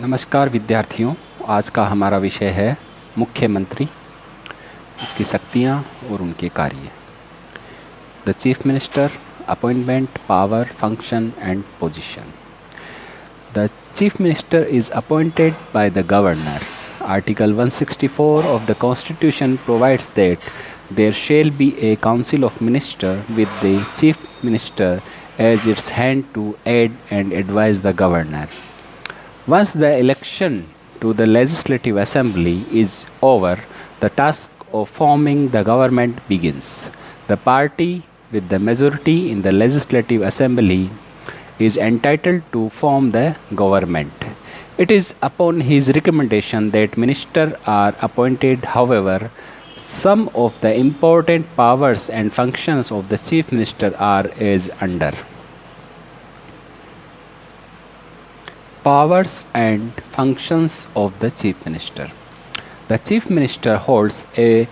नमस्कार विद्यार्थियों, आज का हमारा विषय है मुख्यमंत्री, उसकी शक्तियाँ और उनके कार्य। The chief minister, appointment, power, function and position. The chief minister is appointed by the governor. Article 164 of the Constitution provides that there shall be a council of ministers with the chief minister as its hand to aid and advise the governor. Once the election to the Legislative Assembly is over, the task of forming the government begins. The party with the majority in the Legislative Assembly is entitled to form the government. It is upon his recommendation that ministers are appointed. However, some of the important powers and functions of the chief minister are as under. Powers and functions of the chief minister. The chief minister holds a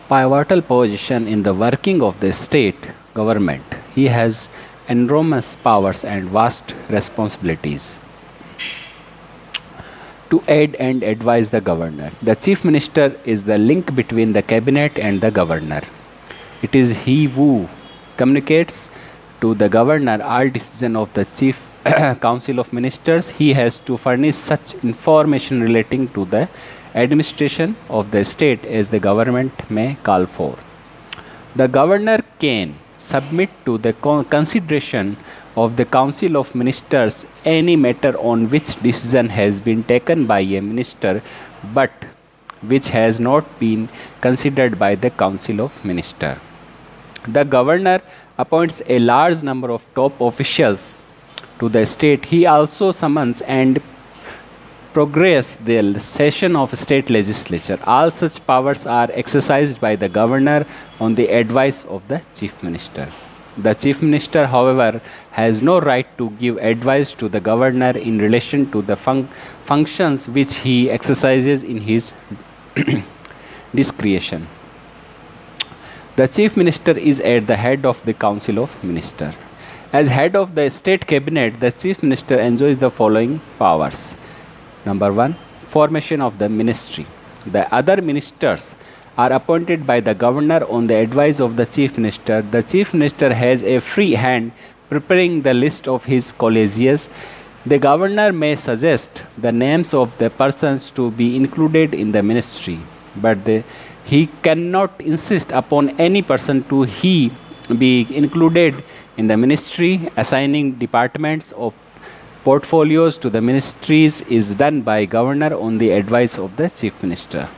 pivotal position in the working of the state government. He has enormous powers and vast responsibilities to aid and advise the governor. The chief minister is the link between the cabinet and the governor. It is he who communicates to the governor all decisions of the chief council of ministers. He has to furnish such information relating to the administration of the state as the government may call for. The governor can submit to the consideration of the council of ministers any matter on which decision has been taken by a minister but which has not been considered by the council of ministers. The governor appoints a large number of top officials to the state. He also summons and progress the session of state legislature. All such powers are exercised by the governor on the advice of the chief minister. The chief minister, however, has no right to give advice to the governor in relation to the functions which he exercises in his discretion. The chief minister is at the head of the council of ministers. As head of the state cabinet, the chief minister enjoys the following powers. Number 1, formation of the ministry. The other ministers are appointed by the governor on the advice of the chief minister. The chief minister has a free hand preparing the list of his colleagues. The governor may suggest the names of the persons to be included in the ministry, but he cannot insist upon any person to be included in the ministry. Assigning departments of portfolios to the ministries is done by governor on the advice of the chief minister.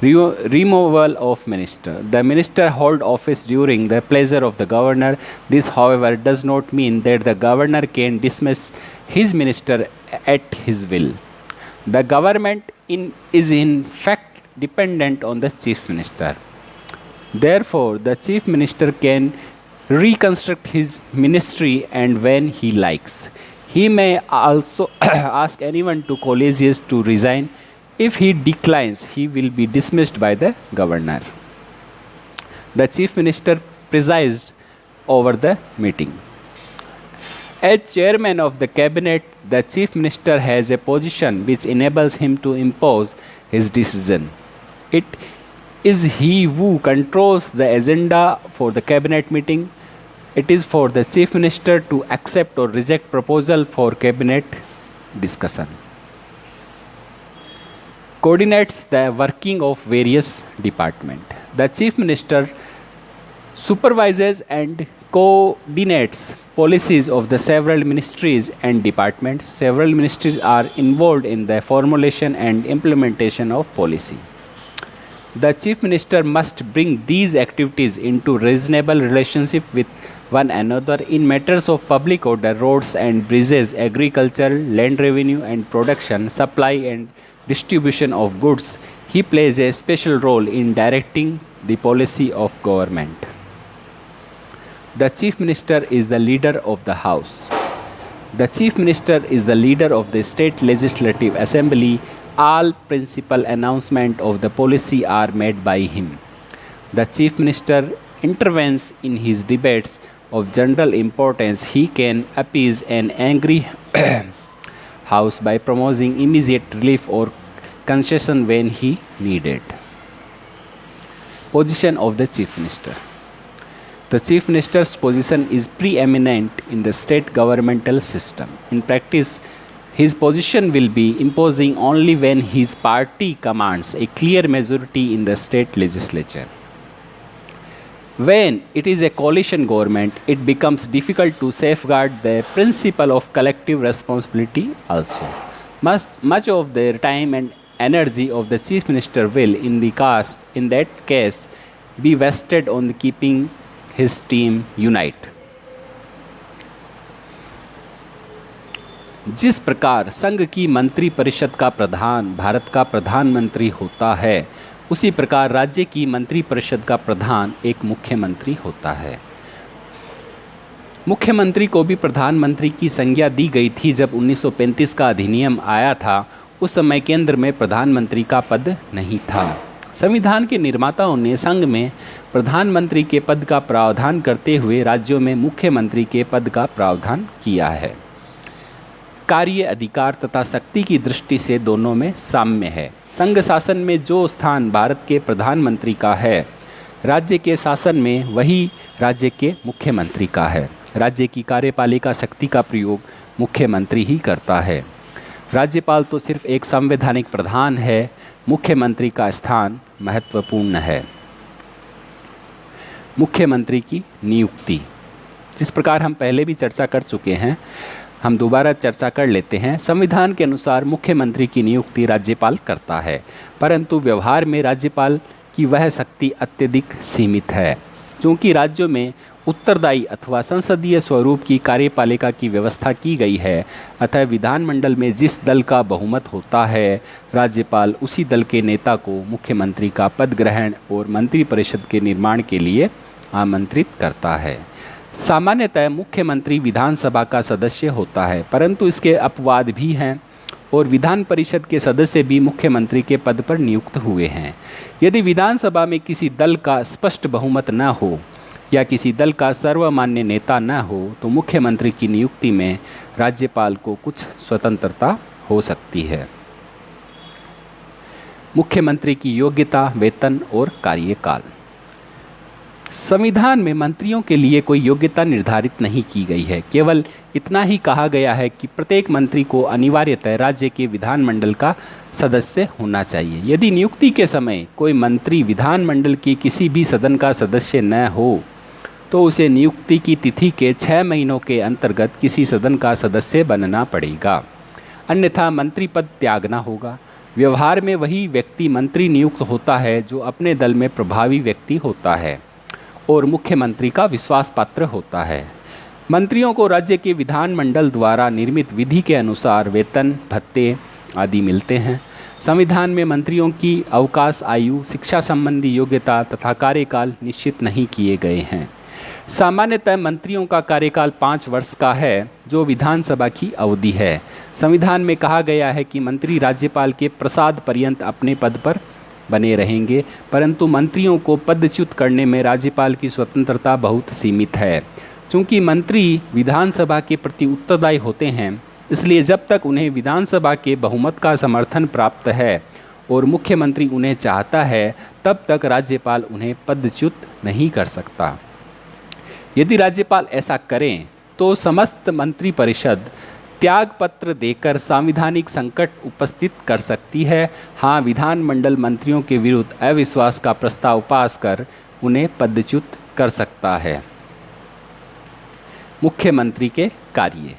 Removal of minister. The minister hold office during the pleasure of the governor. This, however, does not mean that the governor can dismiss his minister at his will. The government is in fact dependent on the chief minister. Therefore, the chief minister can reconstruct his ministry and when he likes. He may also ask anyone to collegiate to resign. If he declines, he will be dismissed by the governor. The chief minister presides over the meeting. As chairman of the cabinet, the chief minister has a position which enables him to impose his decision. It is he who controls the agenda for the cabinet meeting. It is for the chief minister to accept or reject proposal for cabinet discussion. Coordinates the working of various departments. The chief minister supervises and coordinates policies of the several ministries and departments. Several ministries are involved in the formulation and implementation of policy. The chief minister must bring these activities into reasonable relationship with one another in matters of public order, roads and bridges, agriculture, land revenue and production, supply and distribution of goods. He plays a special role in directing the policy of government. The chief minister is the leader of the house. The chief minister is the leader of the state legislative assembly. All principal announcements of the policy are made by him. The chief minister intervenes in his debates of general importance. He can appease an angry house by promising immediate relief or concession when he needed. Position of the Chief Minister. The Chief Minister's position is preeminent in the state governmental system. In practice, his position will be imposing only when his party commands a clear majority in the state legislature. When it is a coalition government, it becomes difficult to safeguard the principle of collective responsibility also. Much of their time and energy of the Chief Minister will, in that case, be wasted on keeping his team unite. जिस प्रकार संघ की मंत्री परिषद का प्रधान भारत का प्रधानमंत्री होता है, उसी प्रकार राज्य की मंत्री परिषद का प्रधान एक मुख्यमंत्री होता है। मुख्यमंत्री को भी प्रधानमंत्री की संज्ञा दी गई थी जब 1935 का अधिनियम आया था। उस समय केंद्र में प्रधानमंत्री का पद नहीं था। संविधान के निर्माताओं ने संघ में प्रधानमंत्री के पद का प्रावधान करते हुए राज्यों में मुख्यमंत्री के पद का प्रावधान किया है। कार्य, अधिकार तथा शक्ति की दृष्टि से दोनों में साम्य है। संघ शासन में जो स्थान भारत के प्रधानमंत्री का है, राज्य के शासन में वही राज्य के मुख्यमंत्री का है। राज्य की कार्यपालिका शक्ति का प्रयोग मुख्यमंत्री ही करता है। राज्यपाल तो सिर्फ एक संवैधानिक प्रधान है, मुख्यमंत्री का स्थान महत्वपूर्ण है। मुख्यमंत्री की नियुक्ति, जिस प्रकार हम पहले भी चर्चा कर चुके हैं, हम दोबारा चर्चा कर लेते हैं। संविधान के अनुसार मुख्यमंत्री की नियुक्ति राज्यपाल करता है, परंतु व्यवहार में राज्यपाल की वह शक्ति अत्यधिक सीमित है। क्योंकि राज्यों में उत्तरदायी अथवा संसदीय स्वरूप की कार्यपालिका की व्यवस्था की गई है, अतः विधानमंडल में जिस दल का बहुमत होता है, राज्यपाल उसी दल के नेता को मुख्यमंत्री का पद ग्रहण और मंत्रिपरिषद के निर्माण के लिए आमंत्रित करता है। सामान्यतः मुख्यमंत्री विधानसभा का सदस्य होता है, परंतु इसके अपवाद भी हैं और विधान परिषद के सदस्य भी मुख्यमंत्री के पद पर नियुक्त हुए हैं। यदि विधानसभा में किसी दल का स्पष्ट बहुमत न हो या किसी दल का सर्वमान्य नेता न हो, तो मुख्यमंत्री की नियुक्ति में राज्यपाल को कुछ स्वतंत्रता हो सकती है। मुख्यमंत्री की योग्यता, वेतन और कार्यकाल। संविधान में मंत्रियों के लिए कोई योग्यता निर्धारित नहीं की गई है। केवल इतना ही कहा गया है कि प्रत्येक मंत्री को अनिवार्यतः राज्य के विधानमंडल का सदस्य होना चाहिए। यदि नियुक्ति के समय कोई मंत्री विधानमंडल के किसी भी सदन का सदस्य न हो, तो उसे नियुक्ति की तिथि के 6 महीनों के अंतर्गत किसी सदन का सदस्य बनना पड़ेगा, अन्यथा मंत्री पद त्यागना होगा। व्यवहार में वही व्यक्ति मंत्री नियुक्त होता है जो अपने दल में प्रभावी व्यक्ति होता है और मुख्यमंत्री का विश्वास पात्र होता है। मंत्रियों को राज्य के विधानमंडल द्वारा निर्मित विधि के अनुसार वेतन, भत्ते आदि मिलते हैं। संविधान में मंत्रियों की अवकाश आयु, शिक्षा संबंधी योग्यता तथा कार्यकाल निश्चित नहीं किए गए हैं। सामान्यतः मंत्रियों का कार्यकाल 5 वर्ष का है, जो विधानसभा की अवधि है। संविधान में कहा गया है कि मंत्री राज्यपाल के प्रसाद पर्यंत अपने पद पर बने रहेंगे, परंतु मंत्रियों को पदच्युत करने में राज्यपाल की स्वतंत्रता बहुत सीमित है। चूँकि मंत्री विधानसभा के प्रति उत्तरदायी होते हैं, इसलिए जब तक उन्हें विधानसभा के बहुमत का समर्थन प्राप्त है और मुख्यमंत्री उन्हें चाहता है, तब तक राज्यपाल उन्हें पदच्युत नहीं कर सकता। यदि राज्यपाल ऐसा करें तो समस्त मंत्रिपरिषद त्याग पत्र देकर संवैधानिक संकट उपस्थित कर सकती है। हाँ, विधानमंडल मंत्रियों के विरुद्ध अविश्वास का प्रस्ताव पास कर उन्हें पदच्युत कर सकता है। मुख्यमंत्री के कार्य।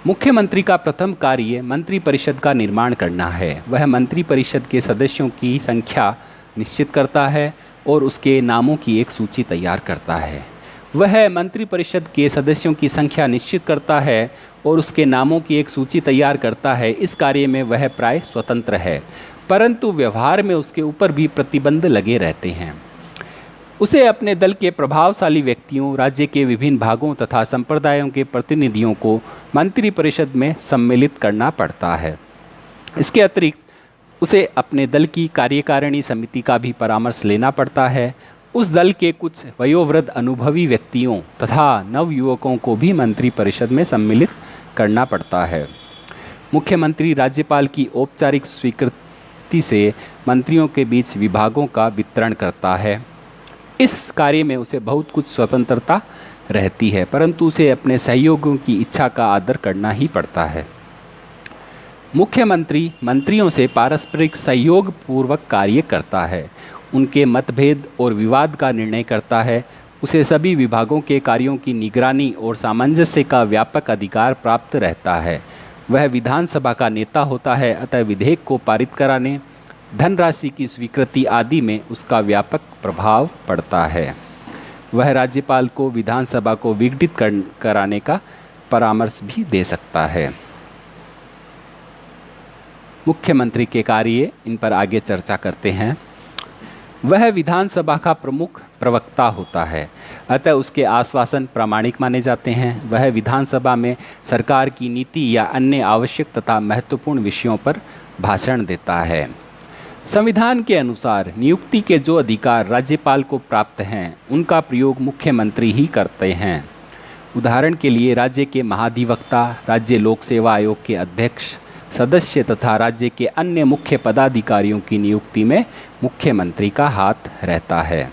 मुख्यमंत्री का प्रथम कार्य मंत्रिपरिषद का निर्माण करना है। वह मंत्रिपरिषद के सदस्यों की संख्या निश्चित करता है और उसके नामों की एक सूची तैयार करता है। वह मंत्रिपरिषद के सदस्यों की संख्या निश्चित करता है और उसके नामों की एक सूची तैयार करता है। इस कार्य में वह प्राय स्वतंत्र है, परंतु व्यवहार में उसके ऊपर भी प्रतिबंध लगे रहते हैं। उसे अपने दल के प्रभावशाली व्यक्तियों, राज्य के विभिन्न भागों तथा संप्रदायों के प्रतिनिधियों को मंत्रिपरिषद में सम्मिलित करना पड़ता है। इसके अतिरिक्त उसे अपने दल की कार्यकारिणी समिति का भी परामर्श लेना पड़ता है। उस दल के कुछ वयोवृद्ध अनुभवी व्यक्तियों तथा नवयुवकों को भी मंत्रिपरिषद में सम्मिलित करना पड़ता है। मुख्यमंत्री राज्यपाल की औपचारिक स्वीकृति से मंत्रियों के बीच विभागों का वितरण करता है। इस कार्य में उसे बहुत कुछ स्वतंत्रता रहती है, परंतु उसे अपने सहयोगियों की इच्छा का आदर करना ही पड़ता है। मुख्यमंत्री मंत्रियों से पारस्परिक सहयोग पूर्वक कार्य करता है, उनके मतभेद और विवाद का निर्णय करता है। उसे सभी विभागों के कार्यों की निगरानी और सामंजस्य का व्यापक अधिकार प्राप्त रहता है। वह विधानसभा का नेता होता है, अतः विधेयक को पारित कराने, धनराशि की स्वीकृति आदि में उसका व्यापक प्रभाव पड़ता है। वह राज्यपाल को विधानसभा को विघटित कराने का परामर्श भी दे सकता है। मुख्यमंत्री के कार्य, इन पर आगे चर्चा करते हैं। वह विधानसभा का प्रमुख प्रवक्ता होता है, अतः उसके आश्वासन प्रामाणिक माने जाते हैं। वह विधानसभा में सरकार की नीति या अन्य आवश्यक तथा महत्वपूर्ण विषयों पर भाषण देता है। संविधान के अनुसार नियुक्ति के जो अधिकार राज्यपाल को प्राप्त हैं, उनका प्रयोग मुख्यमंत्री ही करते हैं। उदाहरण के लिए राज्य के महाधिवक्ता, राज्य लोक सेवा आयोग के अध्यक्ष, सदस्य तथा राज्य के अन्य मुख्य पदाधिकारियों की नियुक्ति में मुख्यमंत्री का हाथ रहता है।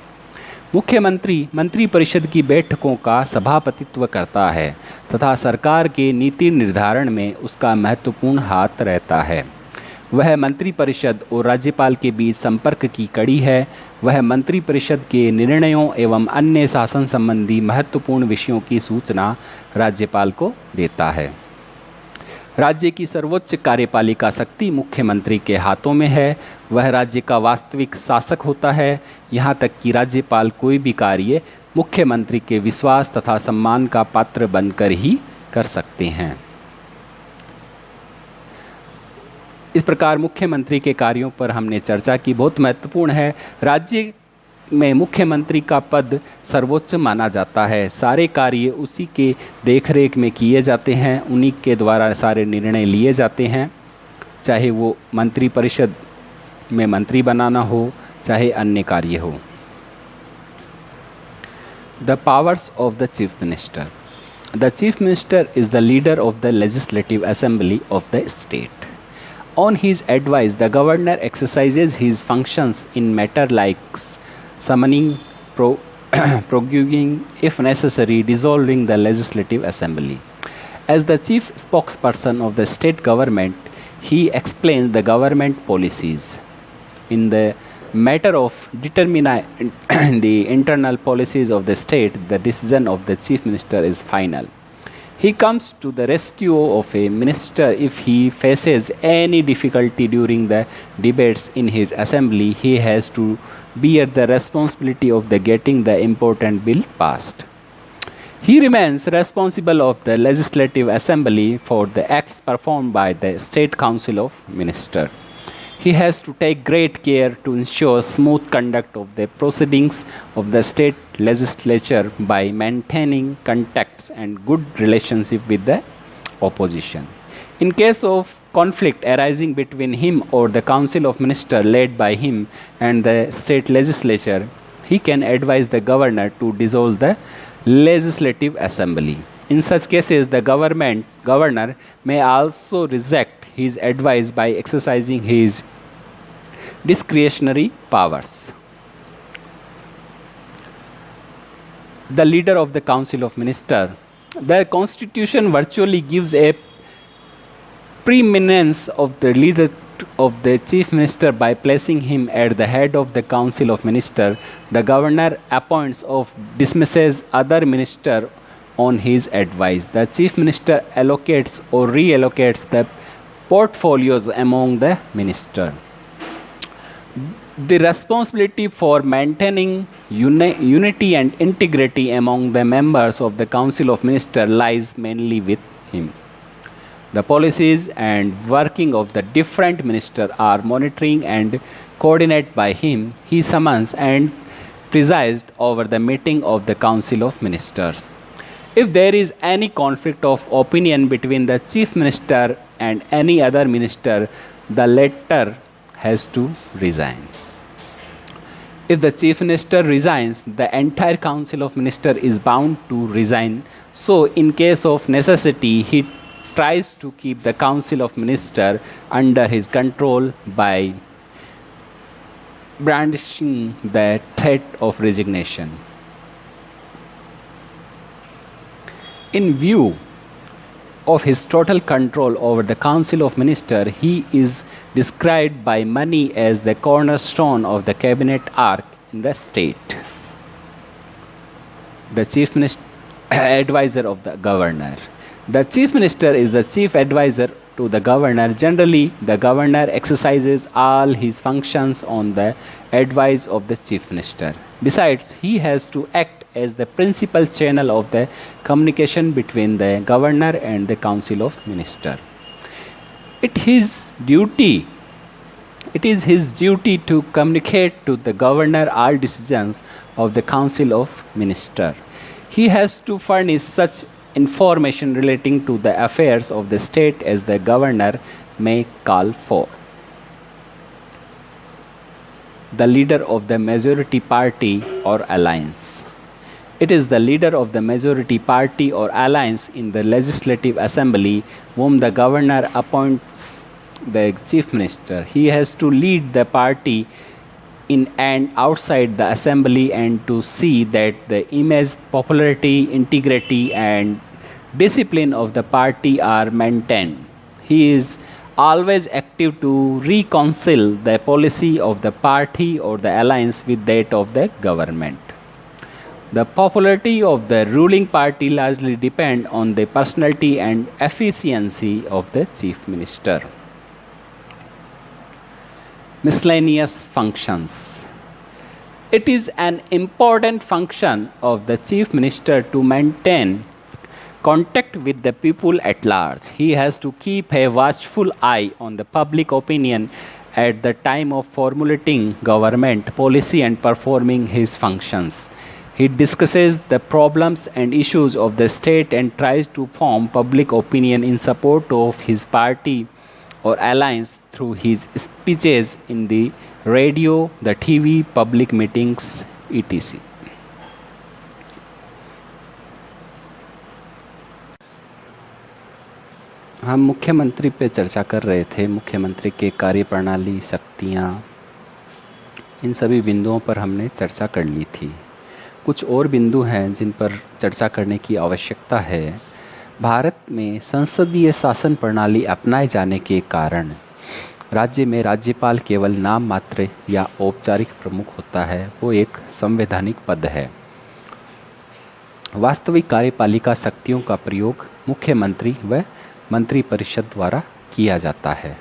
मुख्यमंत्री मंत्रिपरिषद की बैठकों का सभापतित्व करता है तथा सरकार के नीति निर्धारण में उसका महत्वपूर्ण हाथ रहता है। वह मंत्रिपरिषद और राज्यपाल के बीच संपर्क की कड़ी है। वह मंत्रिपरिषद के निर्णयों एवं अन्य शासन संबंधी महत्वपूर्ण विषयों की सूचना राज्यपाल को देता है। राज्य की सर्वोच्च कार्यपालिका शक्ति मुख्यमंत्री के हाथों में है। वह राज्य का वास्तविक शासक होता है। यहाँ तक कि राज्यपाल कोई भी कार्य मुख्यमंत्री के विश्वास तथा सम्मान का पात्र बनकर ही कर सकते हैं। इस प्रकार मुख्यमंत्री के कार्यों पर हमने चर्चा की, बहुत महत्वपूर्ण है। राज्य में मुख्यमंत्री का पद सर्वोच्च माना जाता है। सारे कार्य उसी के देखरेख में किए जाते हैं, उन्हीं के द्वारा सारे निर्णय लिए जाते हैं, चाहे वो मंत्रिपरिषद में मंत्री बनाना हो, चाहे अन्य कार्य हो। The powers of the chief minister. The chief minister is the leader of the legislative assembly of the state. On his advice, the governor exercises his functions in matter like summoning, proroguing, if necessary, dissolving the legislative assembly. As the chief spokesperson of the state government, he explains the government policies. In the matter of determining the internal policies of the state, the decision of the chief minister is final. He comes to the rescue of a minister if he faces any difficulty during the debates in his assembly. He has to bear the responsibility of getting the important bill passed. He remains responsible of the legislative assembly for the acts performed by the State Council of Ministers. He has to take great care to ensure smooth conduct of the proceedings of the state legislature by maintaining contacts and good relationship with the opposition. In case of conflict arising between him or the council of ministers led by him and the state legislature, he can advise the governor to dissolve the legislative assembly. In such cases, the governor may also reject his advice by exercising his discretionary powers. The leader of the Council of Ministers. The Constitution virtually gives a preeminence of the leader of the Chief Minister by placing him at the head of the Council of Ministers. The governor appoints or dismisses other ministers on his advice. The Chief Minister allocates or reallocates the portfolios among the ministers. The responsibility for maintaining unity and integrity among the members of the Council of Ministers lies mainly with him. The policies and working of the different ministers are monitored and coordinated by him. He summons and presides over the meeting of the Council of Ministers. If there is any conflict of opinion between the Chief Minister and any other minister, the latter has to resign. If the chief minister resigns, the entire council of ministers is bound to resign. So, in case of necessity, he tries to keep the council of ministers under his control by brandishing the threat of resignation. In view of his total control over the council of ministers, he is described by many as the cornerstone of the cabinet arc in the state. The chief minister advisor of the governor. The chief minister is the chief advisor to the governor. Generally, the governor exercises all his functions on the advice of the chief minister. Besides, he has to act as the principal channel of the communication between the governor and the council of ministers. It is his duty to communicate to the governor all decisions of the council of ministers. He has to furnish such information relating to the affairs of the state as the governor may call for. The leader of the majority party or alliance. It is the leader of the majority party or alliance in the legislative assembly whom the governor appoints the chief minister. He has to lead the party in and outside the assembly and to see that the image, popularity, integrity and discipline of the party are maintained. He is always active to reconcile the policy of the party or the alliance with that of the government. The popularity of the ruling party largely depends on the personality and efficiency of the chief minister. Miscellaneous functions. It is an important function of the chief minister to maintain contact with the people at large. He has to keep a watchful eye on the public opinion at the time of formulating government policy and performing his functions. He discusses the problems and issues of the state and tries to form public opinion in support of his party or alliance through his speeches in the radio, the TV, public meetings, etc. हम मुख्यमंत्री पे चर्चा कर रहे थे। मुख्यमंत्री के कार्यप्रणाली, शक्तियाँ, इन सभी बिंदुओं पर हमने चर्चा कर ली थी। कुछ और बिंदु हैं जिन पर चर्चा करने की आवश्यकता है। भारत में संसदीय शासन प्रणाली अपनाए जाने के कारण राज्य में राज्यपाल केवल नाम मात्र या औपचारिक प्रमुख होता है। वो एक संवैधानिक पद है। वास्तविक कार्यपालिका शक्तियों का प्रयोग मुख्यमंत्री व मंत्रिपरिषद द्वारा किया जाता है।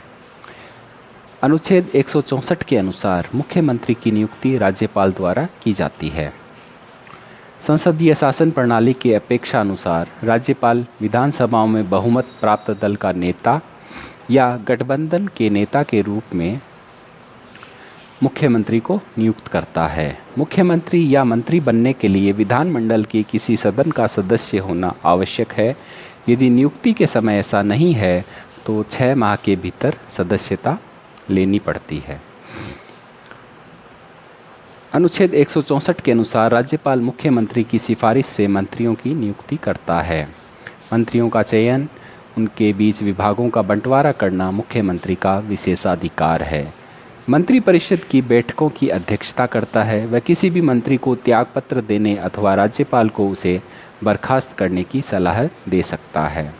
अनुच्छेद 164 के अनुसार मुख्यमंत्री की नियुक्ति राज्यपाल द्वारा की जाती है। संसदीय शासन प्रणाली के अपेक्षा अनुसार राज्यपाल विधानसभाओं में बहुमत प्राप्त दल का नेता या गठबंधन के नेता के रूप में मुख्यमंत्री को नियुक्त करता है। मुख्यमंत्री या मंत्री बनने के लिए विधानमंडल के किसी सदन का सदस्य होना आवश्यक है। यदि नियुक्ति के समय ऐसा नहीं है तो 6 माह के भीतर सदस्यता लेनी पड़ती है। अनुच्छेद 164 के अनुसार राज्यपाल मुख्यमंत्री की सिफारिश से मंत्रियों की नियुक्ति करता है। मंत्रियों का चयन, उनके बीच विभागों का बंटवारा करना मुख्यमंत्री का विशेषाधिकार है। मंत्रिपरिषद की बैठकों की अध्यक्षता करता है। वह किसी भी मंत्री को त्यागपत्र देने अथवा राज्यपाल को उसे बर्खास्त करने की सलाह दे सकता है।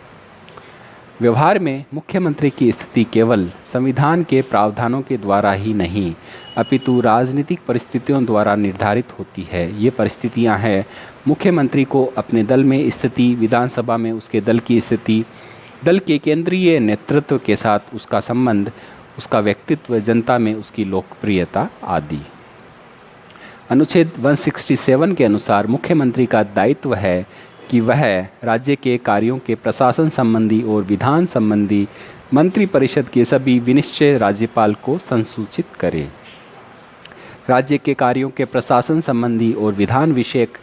व्यवहार में मुख्यमंत्री की स्थिति केवल संविधान के प्रावधानों के द्वारा ही नहीं अपितु राजनीतिक परिस्थितियों द्वारा निर्धारित होती है। ये परिस्थितियां हैं मुख्यमंत्री को अपने दल में स्थिति, विधानसभा में उसके दल की स्थिति, दल के केंद्रीय नेतृत्व के साथ उसका संबंध, उसका व्यक्तित्व, जनता में उसकी लोकप्रियता आदि। अनुच्छेद 167 के अनुसार मुख्यमंत्री का दायित्व है कि वह राज्य के कार्यों के प्रशासन संबंधी और विधान संबंधी मंत्रिपरिषद के सभी विनिश्चय राज्यपाल को संसूचित करे। राज्य के कार्यों के प्रशासन संबंधी और विधान विषयक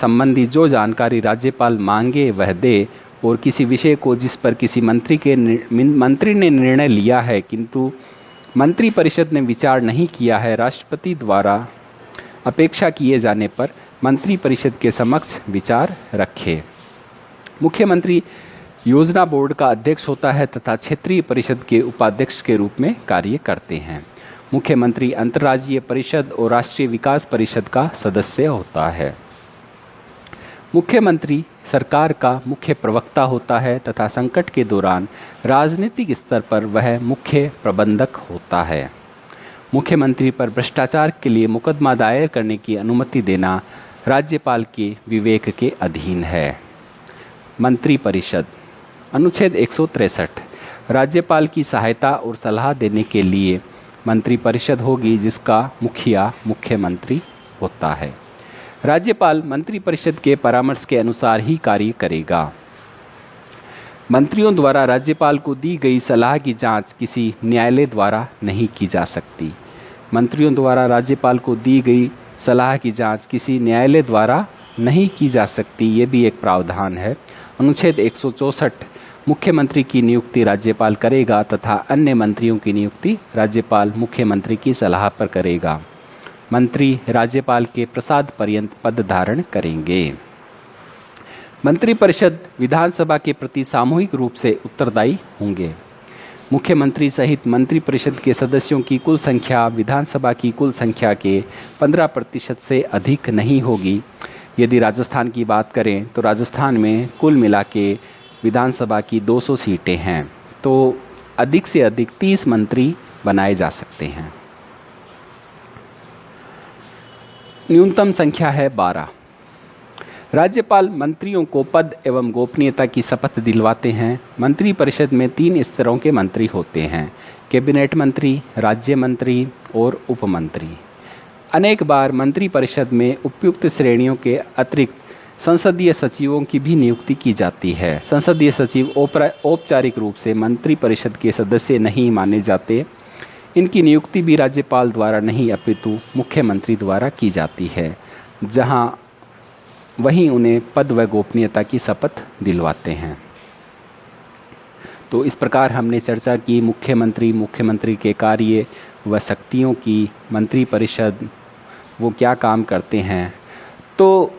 संबंधी जो जानकारी राज्यपाल मांगे वह दे और किसी विषय को जिस पर किसी मंत्री ने निर्णय लिया है किंतु मंत्रिपरिषद ने विचार नहीं किया है, राष्ट्रपति द्वारा अपेक्षा किए जाने पर मंत्रिपरिषद के समक्ष विचार रखे। मुख्यमंत्री योजना बोर्ड का अध्यक्ष होता है तथा क्षेत्रीय परिषद के उपाध्यक्ष के रूप में कार्य करते हैं। मुख्यमंत्री अंतर्राज्यीय परिषद और राष्ट्रीय विकास परिषद का सदस्य होता है। मुख्यमंत्री सरकार का मुख्य प्रवक्ता होता है तथा संकट के दौरान राजनीतिक स्तर पर वह मुख्य प्रबंधक होता है। मुख्यमंत्री पर भ्रष्टाचार के लिए मुकदमा दायर करने की अनुमति देना राज्यपाल के विवेक के अधीन है। मंत्रिपरिषद अनुच्छेद 163 राज्यपाल की सहायता और सलाह देने के लिए मंत्रिपरिषद होगी, जिसका मुखिया मुख्यमंत्री होता है। राज्यपाल मंत्रिपरिषद के परामर्श के अनुसार ही कार्य करेगा। मंत्रियों द्वारा राज्यपाल को दी गई सलाह की जांच किसी न्यायालय द्वारा नहीं की जा सकती। मंत्रियों द्वारा राज्यपाल को दी गई सलाह की जांच किसी न्यायालय द्वारा नहीं की जा सकती, ये भी एक प्रावधान है। अनुच्छेद 164 मुख्यमंत्री की नियुक्ति राज्यपाल करेगा तथा अन्य मंत्रियों की नियुक्ति राज्यपाल मुख्यमंत्री की सलाह पर करेगा। मंत्री राज्यपाल के प्रसाद पर्यंत पद धारण करेंगे। मंत्रिपरिषद विधानसभा के प्रति सामूहिक रूप से उत्तरदायी होंगे। मुख्यमंत्री सहित मंत्रिपरिषद के सदस्यों की कुल संख्या विधानसभा की कुल संख्या के 15% से अधिक नहीं होगी। यदि राजस्थान की बात करें तो राजस्थान में कुल मिला के विधानसभा की 200 सीटें हैं, तो अधिक से अधिक 30 मंत्री बनाए जा सकते हैं। न्यूनतम संख्या है 12। राज्यपाल मंत्रियों को पद एवं गोपनीयता की शपथ दिलवाते हैं। मंत्रिपरिषद में 3 स्तरों के मंत्री होते हैं: कैबिनेट मंत्री, राज्य मंत्री और उप मंत्री। अनेक बार मंत्रिपरिषद में उपयुक्त श्रेणियों के अतिरिक्त संसदीय सचिवों की भी नियुक्ति की जाती है। संसदीय सचिव औपचारिक रूप से मंत्रिपरिषद के सदस्य नहीं माने जाते। इनकी नियुक्ति भी राज्यपाल द्वारा नहीं अपितु मुख्यमंत्री द्वारा की जाती है, वहीं उन्हें पद व गोपनीयता की शपथ दिलवाते हैं। तो इस प्रकार हमने चर्चा की मुख्यमंत्री के कार्य व शक्तियों की, मंत्रिपरिषद वो क्या काम करते हैं। तो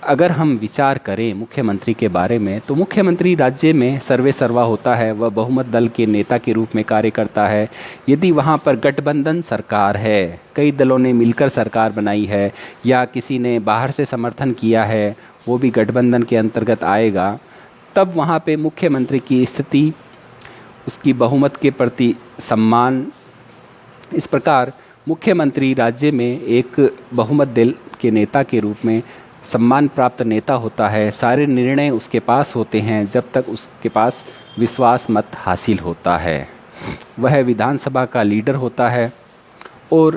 अगर हम विचार करें मुख्यमंत्री के बारे में, तो मुख्यमंत्री राज्य में सर्वे सर्वा होता है। वह बहुमत दल के नेता के रूप में कार्य करता है। यदि वहाँ पर गठबंधन सरकार है, कई दलों ने मिलकर सरकार बनाई है, या किसी ने बाहर से समर्थन किया है, वो भी गठबंधन के अंतर्गत आएगा, तब वहाँ पे मुख्यमंत्री की स्थिति, उसकी बहुमत के प्रति सम्मान, इस प्रकार मुख्यमंत्री राज्य में एक बहुमत दल के नेता के रूप में सम्मान प्राप्त नेता होता है। सारे निर्णय उसके पास होते हैं जब तक उसके पास विश्वास मत हासिल होता है। वह विधानसभा का लीडर होता है और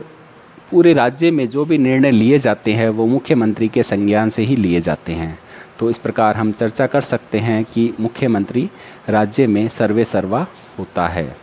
पूरे राज्य में जो भी निर्णय लिए जाते हैं वो मुख्यमंत्री के संज्ञान से ही लिए जाते हैं। तो इस प्रकार हम चर्चा कर सकते हैं कि मुख्यमंत्री राज्य में सर्वे सर्वा होता है।